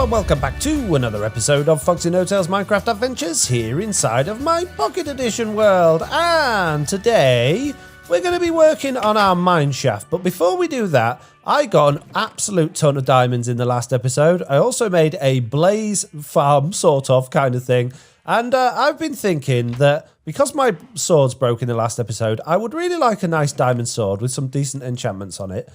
and welcome back to another episode of Foxy No-Tail's Minecraft Adventures here inside of my Pocket Edition world. And today we're going to be working on our mineshaft. But before we do that, I got an absolute ton of diamonds in the last episode. I also made a blaze farm sort of kind of thing. And I've been thinking that because my sword's broke in the last episode, I would really like a nice diamond sword with some decent enchantments on it.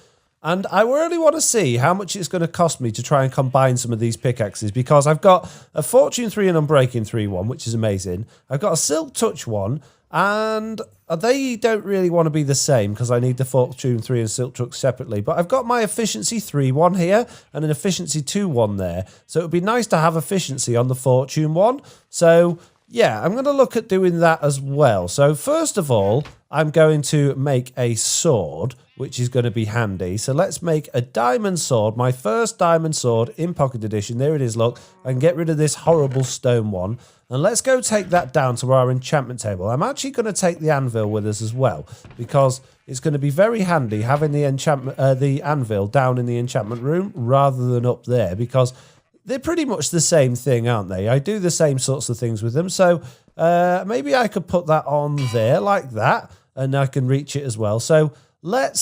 And I really want to see how much it's going to cost me to try and combine some of these pickaxes, because I've got a Fortune 3 and Unbreaking 3 one, which is amazing. I've got a Silk Touch one, and they don't really want to be the same because I need the Fortune 3 and Silk Touch separately. But I've got my Efficiency 3 one here and an Efficiency 2 one there. So it would be nice to have efficiency on the Fortune one. So yeah, I'm going to look at doing that as well. So first of all, I'm going to make a sword, which is going to be handy. So let's make a diamond sword, my first diamond sword in Pocket Edition. There it is, look. I can get rid of this horrible stone one. And let's go take that down to our enchantment table. I'm actually going to take the anvil with us as well, because it's going to be very handy having the anvil down in the enchantment room rather than up there, because they're pretty much the same thing, aren't they? I do the same sorts of things with them. So maybe I could put that on there like that, and I can reach it as well. So let's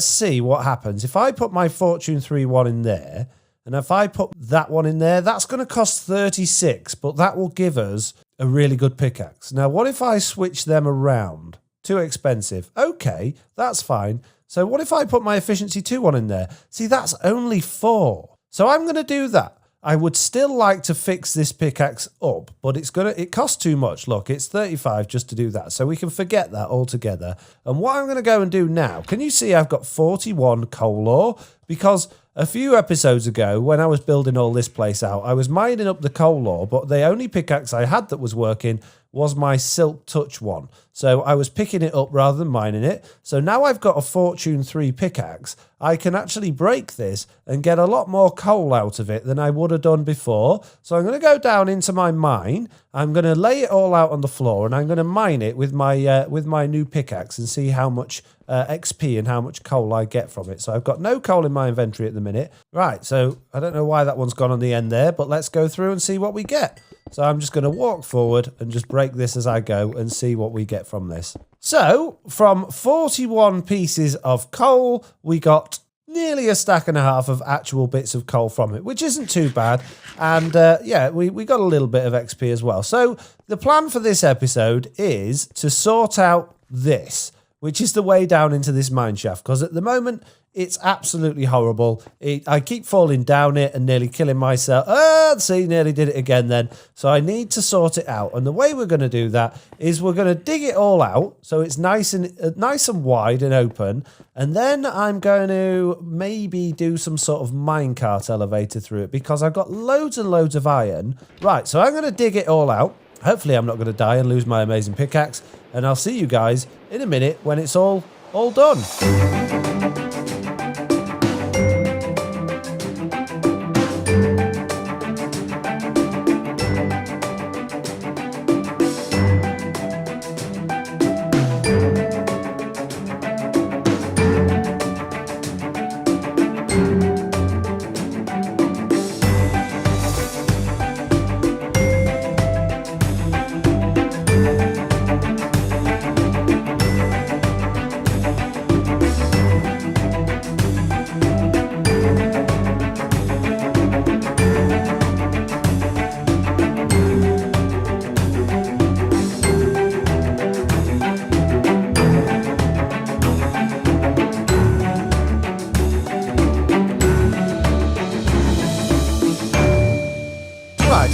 see what happens. If I put my Fortune 3 one in there, and if I put that one in there, that's going to cost 36, but that will give us a really good pickaxe. Now, what if I switch them around? Too expensive. Okay, that's fine. So what if I put my Efficiency 2 one in there? See, that's only 4. So I'm going to do that. I would still like to fix this pickaxe up, but it costs too much. Look, it's 35 just to do that. So we can forget that altogether. And what I'm going to go and do now, can you see I've got 41 coal ore? Because a few episodes ago, when I was building all this place out, I was mining up the coal ore, but the only pickaxe I had that was working was my Silk Touch one. So I was picking it up rather than mining it. So now I've got a Fortune 3 pickaxe. I can actually break this and get a lot more coal out of it than I would have done before. So I'm going to go down into my mine. I'm going to lay it all out on the floor, and I'm going to mine it with my new pickaxe and see how much XP and how much coal I get from it. So I've got no coal in my inventory at the minute. Right, so I don't know why that one's gone on the end there, but let's go through and see what we get. So I'm just going to walk forward and just break this as I go and see what we get from this. So from 41 pieces of coal, we got nearly a stack and a half of actual bits of coal from it, which isn't too bad. And yeah, we got a little bit of XP as well. So the plan for this episode is to sort out this, which is the way down into this mineshaft, because at the moment it's absolutely horrible. I keep falling down it and nearly killing myself. See, nearly did it again then. So I need to sort it out. And the way we're going to do that is we're going to dig it all out so it's nice and wide and open. And then I'm going to maybe do some sort of minecart elevator through it, because I've got loads and loads of iron. Right, so I'm going to dig it all out. Hopefully I'm not going to die and lose my amazing pickaxe. And I'll see you guys in a minute when it's all done.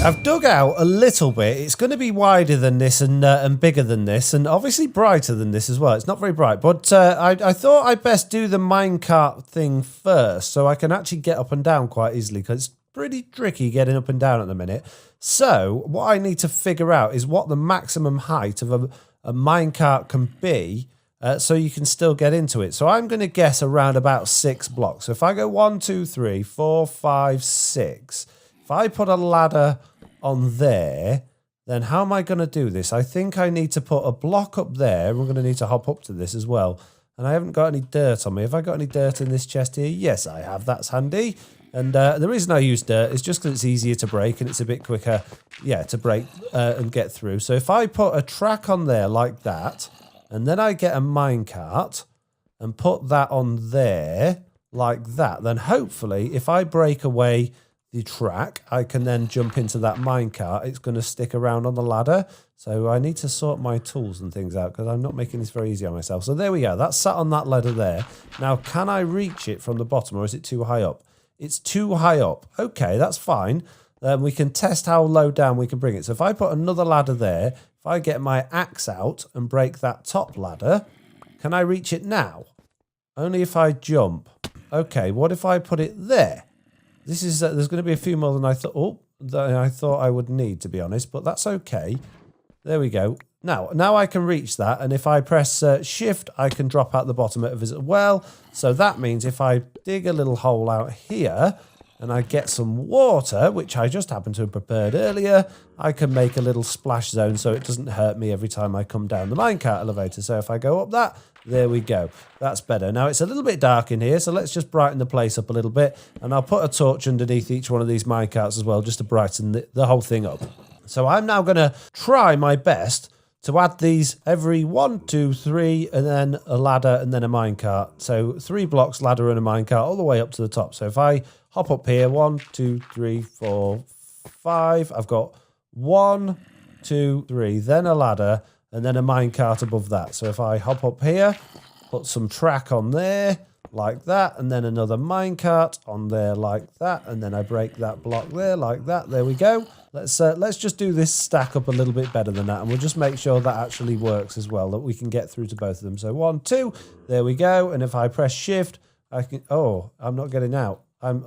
I've dug out a little bit. It's going to be wider than this and bigger than this, and obviously brighter than this as well. It's not very bright, but I thought I'd best do the minecart thing first, so I can actually get up and down quite easily, because it's pretty tricky getting up and down at the minute. So what I need to figure out is what the maximum height of a minecart can be, so you can still get into it. So I'm going to guess around about 6 blocks. So if I go 1, 2, 3, 4, 5, 6, if I put a ladder on there, then how am I going to do this? I think I need to put a block up there. We're going to need to hop up to this as well. And I haven't got any dirt on me. Have I got any dirt in this chest here? Yes, I have. That's handy. And the reason I use dirt is just because it's easier to break and it's a bit quicker, yeah, to break and get through. So if I put a track on there like that, and then I get a minecart and put that on there like that, then hopefully if I break away the track, I can then jump into that minecart. It's going to stick around on the ladder. So I need to sort my tools and things out because I'm not making this very easy on myself. So there we go. That's sat on that ladder there. Now, can I reach it from the bottom or is it too high up? It's too high up. Okay, that's fine. We can test how low down we can bring it. So if I put another ladder there, if I get my axe out and break that top ladder, can I reach it now? Only if I jump. Okay, what if I put it there? This is there's going to be a few more than I thought. Oh, that I thought I would need, to be honest, but that's okay. There we go. Now I can reach that, and if I press shift, I can drop out the bottom of it as well. So that means if I dig a little hole out here, and I get some water, which I just happened to have prepared earlier, I can make a little splash zone so it doesn't hurt me every time I come down the minecart elevator. So if I go up that, there we go. That's better. Now it's a little bit dark in here, so let's just brighten the place up a little bit, and I'll put a torch underneath each one of these minecarts as well, just to brighten the whole thing up. So I'm now going to try my best to add these every 1, 2, 3, and then a ladder and then a minecart. So 3 blocks, ladder and a minecart all the way up to the top. So if I hop up here, 1, 2, 3, 4, 5. I've got 1, 2, 3, then a ladder and then a minecart above that. So if I hop up here, put some track on there like that, and then another minecart on there like that, and then I break that block there like that. There we go. Let's just do this stack up a little bit better than that, and we'll just make sure that actually works as well, that we can get through to both of them. So 1, 2, there we go. And if I press shift, I can. Oh, I'm not getting out. I'm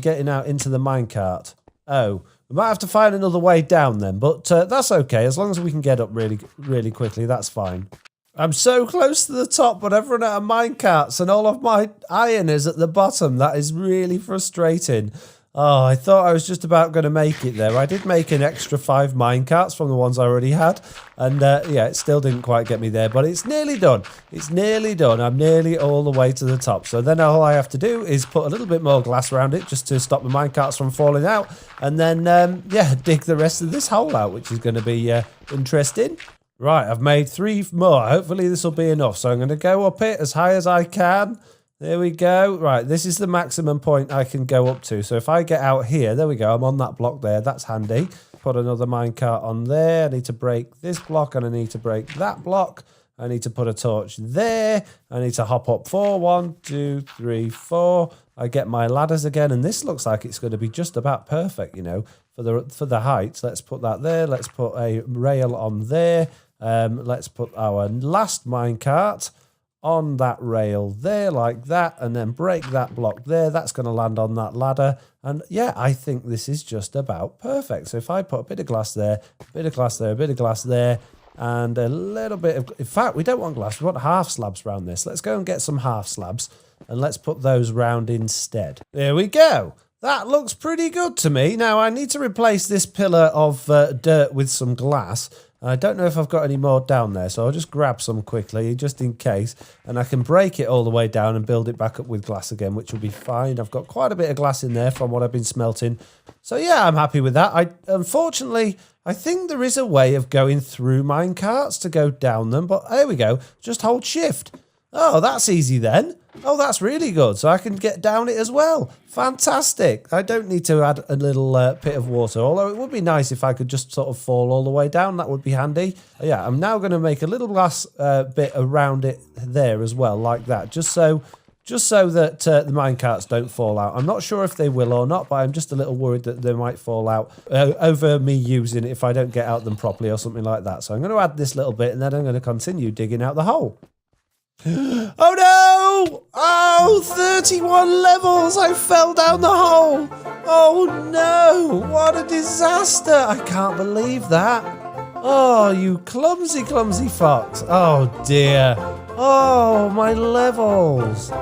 getting out into the minecart. Oh, we might have to find another way down then, but that's okay as long as we can get up really quickly. That's fine. I'm so close to the top, but I've run out of minecarts and all of my iron is at the bottom. That is really frustrating. Oh, I thought I was just about going to make it there. I did make an extra 5 minecarts from the ones I already had. And yeah, it still didn't quite get me there, but it's nearly done. It's nearly done. I'm nearly all the way to the top. So then all I have to do is put a little bit more glass around it just to stop the minecarts from falling out. And then, yeah, dig the rest of this hole out, which is going to be interesting. Right, I've made 3 more. Hopefully this will be enough. So I'm going to go up it as high as I can. There we go. Right, this is the maximum point I can go up to. So if I get out here, there we go. I'm on that block there. That's handy. Put another minecart on there. I need to break this block and I need to break that block. I need to put a torch there. I need to hop up 4. 1, 2, 3, 4. I get my ladders again, and this looks like it's going to be just about perfect, you know, for the height. Let's put that there. Let's put a rail on there. Let's put our last minecart on that rail there like that, and then break that block there. That's going to land on that ladder. And yeah, I think this is just about perfect. So if I put a bit of glass there, a bit of glass there, a bit of glass there, and a little bit of... In fact, we don't want glass. We want half slabs around this. Let's go and get some half slabs, and let's put those round instead. There we go. That looks pretty good to me. Now, I need to replace this pillar of dirt with some glass. I don't know if I've got any more down there, so I'll just grab some quickly, just in case. And I can break it all the way down and build it back up with glass again, which will be fine. I've got quite a bit of glass in there from what I've been smelting. So yeah, I'm happy with that. Unfortunately, I think there is a way of going through minecarts to go down them. But there we go. Just hold shift. Oh, that's easy then. Oh, that's really good. So I can get down it as well. Fantastic. I don't need to add a little pit of water, although it would be nice if I could just sort of fall all the way down. That would be handy. Yeah, I'm now going to make a little glass bit around it there as well, like that, just so that the minecarts don't fall out. I'm not sure if they will or not, but I'm just a little worried that they might fall out over me using it if I don't get out them properly or something like that. So I'm going to add this little bit, and then I'm going to continue digging out the hole. Oh no! Oh, 31 levels! I fell down the hole! Oh no! What a disaster! I can't believe that. Oh, you clumsy, clumsy fox. Oh dear. Oh, my levels.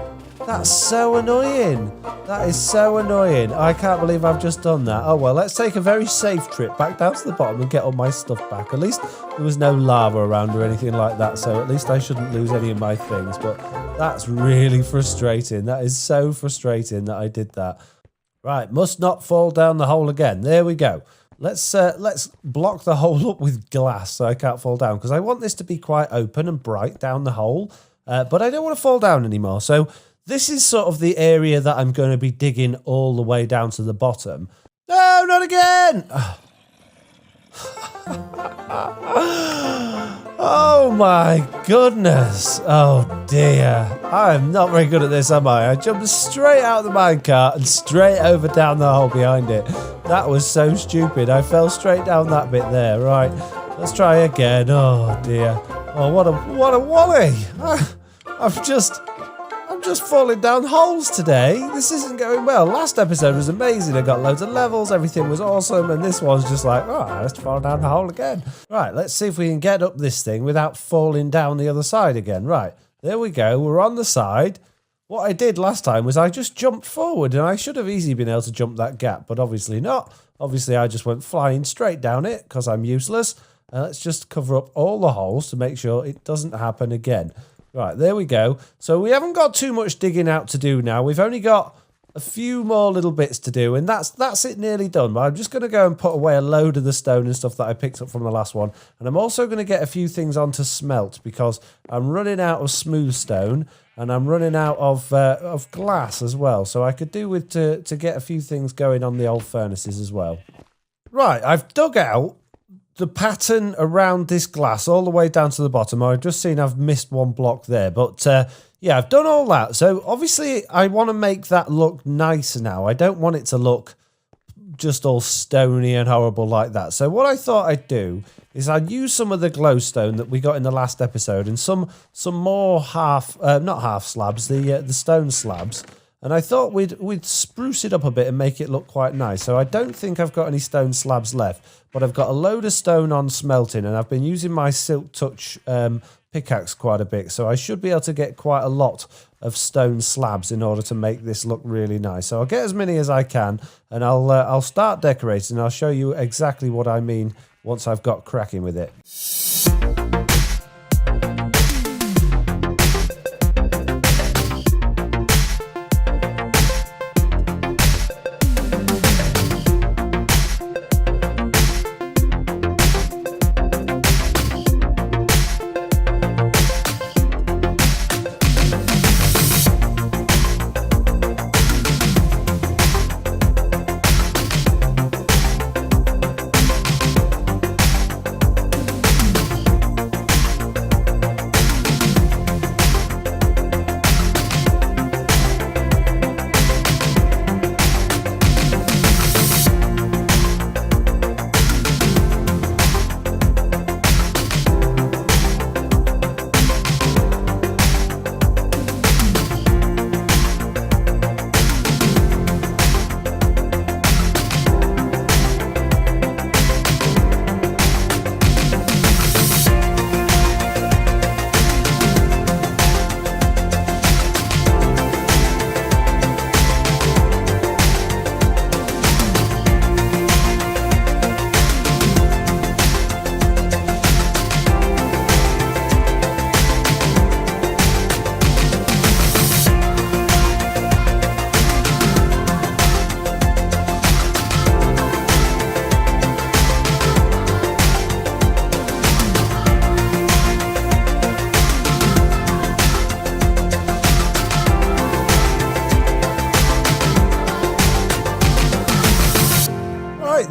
That's so annoying. That is so annoying. I can't believe I've just done that. Oh well, let's take a very safe trip back down to the bottom and get all my stuff back. At least there was no lava around or anything like that, so at least I shouldn't lose any of my things. But that's really frustrating. That is so frustrating that I did that. Right, must not fall down the hole again. There we go. Let's block the hole up with glass so I can't fall down, because I want this to be quite open and bright down the hole, but I don't want to fall down anymore. So this is sort of the area that I'm going to be digging all the way down to the bottom. No, not again! Oh my goodness. Oh dear. I'm not very good at this, am I? I jumped straight out of the minecart and straight over down the hole behind it. That was so stupid. I fell straight down that bit there. Right. Let's try again. Oh dear. Oh, what a wally. I'm just falling down holes today. This isn't going well. Last episode was amazing. I got loads of levels. Everything was awesome. And this one's just like, oh, let's fall down the hole again. Right, let's see if we can get up this thing without falling down the other side again. Right, there we go. We're on the side. What I did last time was I just jumped forward, and I should have easily been able to jump that gap, but obviously not. Obviously, I just went flying straight down it because I'm useless. Let's just cover up all the holes to make sure it doesn't happen again. Right, there we go. So we haven't got too much digging out to do now. We've only got a few more little bits to do, and that's it nearly done. But I'm just going to go and put away a load of the stone and stuff that I picked up from the last one. And I'm also going to get a few things onto smelt, because I'm running out of smooth stone and I'm running out of glass as well. So I could do with to get a few things going on the old furnaces as well. Right, I've dug out the pattern around this glass all the way down to the bottom. I've just seen I've missed one block there, but yeah, I've done all that. So obviously I want to make that look nice now. I don't want it to look just all stony and horrible like that. So what I thought I'd do is I'd use some of the glowstone that we got in the last episode, and some more not half slabs, the stone slabs. And I thought we'd spruce it up a bit and make it look quite nice. So I don't think I've got any stone slabs left, but I've got a load of stone on smelting, and I've been using my Silk Touch pickaxe quite a bit. So I should be able to get quite a lot of stone slabs in order to make this look really nice. So I'll get as many as I can, and I'll start decorating. I'll show you exactly what I mean once I've got cracking with it.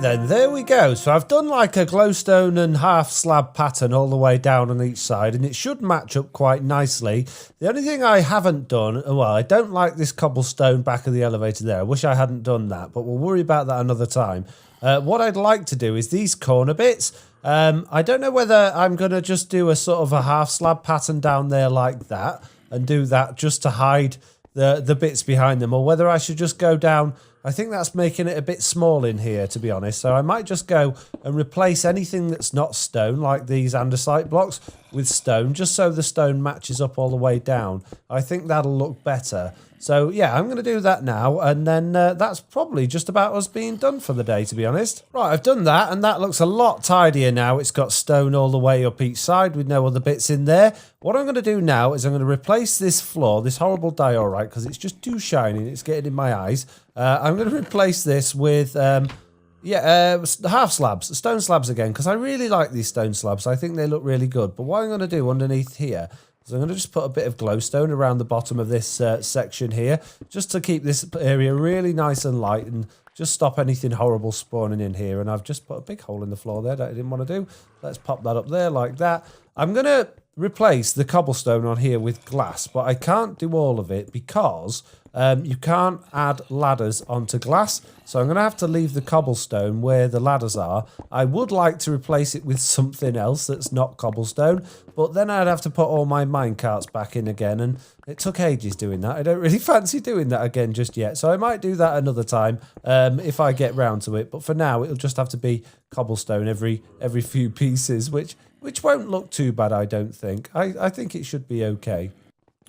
Then there we go. So I've done like a glowstone and half slab pattern all the way down on each side, and it should match up quite nicely. The only thing I haven't done, well, I don't like this cobblestone back of the elevator there. I wish I hadn't done that, but we'll worry about that another time. What I'd like to do is these corner bits. I don't know whether I'm going to just do a sort of a half slab pattern down there like that and do that just to hide the bits behind them, or whether I should just go down. I think that's making it a bit small in here, to be honest. So I might just go and replace anything that's not stone, like these andesite blocks, with stone, just so the stone matches up all the way down. I think that'll look better. So yeah, I'm going to do that now, and then that's probably just about us being done for the day, to be honest. Right, I've done that, and that looks a lot tidier now. It's got stone all the way up each side with no other bits in there. What I'm going to do now is I'm going to replace this floor, this horrible diorite, because it's just too shiny and it's getting in my eyes. I'm going to replace this with, half slabs, stone slabs again, because I really like these stone slabs. I think they look really good. But what I'm going to do underneath here is I'm going to just put a bit of glowstone around the bottom of this section here, just to keep this area really nice and light and just stop anything horrible spawning in here. And I've just put a big hole in the floor there that I didn't want to do. Let's pop that up there like that. I'm going to replace the cobblestone on here with glass, but I can't do all of it because you can't add ladders onto glass. So I'm going to have to leave the cobblestone where the ladders are. I would like to replace it with something else that's not cobblestone, but then I'd have to put all my minecarts back in again, and it took ages doing that. I don't really fancy doing that again just yet, so I might do that another time if I get round to it. But for now, it'll just have to be cobblestone every few pieces, which won't look too bad, I don't think. I think it should be okay.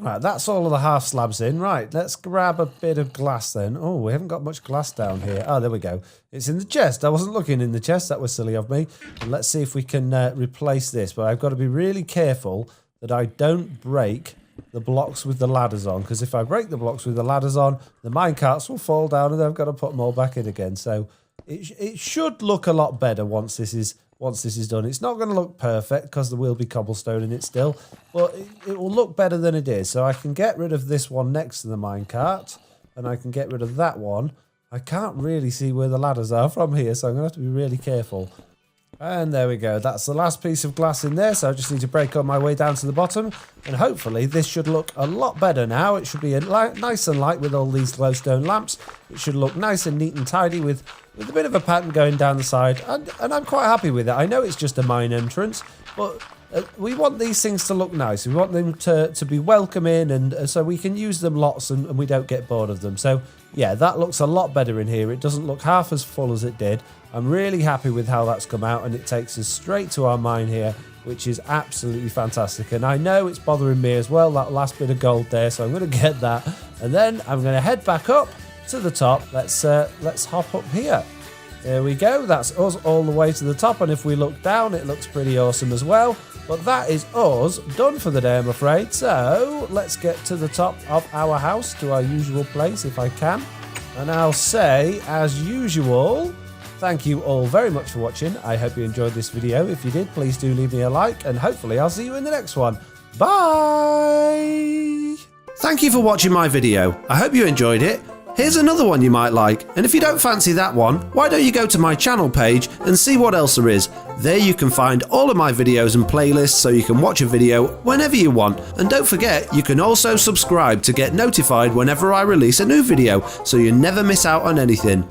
Right, that's all of the half slabs in. Right, let's grab a bit of glass then. Oh, we haven't got much glass down here. Oh, there we go. It's in the chest. I wasn't looking in the chest. That was silly of me. And let's see if we can replace this. But I've got to be really careful that I don't break the blocks with the ladders on. Because if I break the blocks with the ladders on, the minecarts will fall down and then I've got to put them all back in again. So it should look a lot better once this is done. It's not going to look perfect because there will be cobblestone in it still, but it will look better than it is. So I can get rid of this one next to the minecart, and I can get rid of that one. I can't really see where the ladders are from here, so I'm going to have to be really careful. And there we go. That's the last piece of glass in there, so I just need to break up my way down to the bottom, and hopefully this should look a lot better now. It should be nice and light with all these glowstone lamps. It should look nice and neat and tidy with a bit of a pattern going down the side, and I'm quite happy with it. I know it's just a mine entrance, but we want these things to look nice. We want them to be welcoming, and so we can use them lots and we don't get bored of them. So yeah, that looks a lot better in here. It doesn't look half as full as it did. I'm really happy with how that's come out, and it takes us straight to our mine here, which is absolutely fantastic. And I know it's bothering me as well, that last bit of gold there, so I'm going to get that, and then I'm going to head back up to the top. Let's hop up here. There we go. That's us all the way to the top, and if we look down, it looks pretty awesome as well. But that is us done for the day, I'm afraid. So let's get to the top of our house, to our usual place if I can. And I'll say, as usual, thank you all very much for watching. I hope you enjoyed this video. If you did, please do leave me a like, and hopefully I'll see you in the next one. Bye! Thank you for watching my video. I hope you enjoyed it. Here's another one you might like, and if you don't fancy that one, why don't you go to my channel page and see what else there is. There you can find all of my videos and playlists, so you can watch a video whenever you want. And don't forget, you can also subscribe to get notified whenever I release a new video, so you never miss out on anything.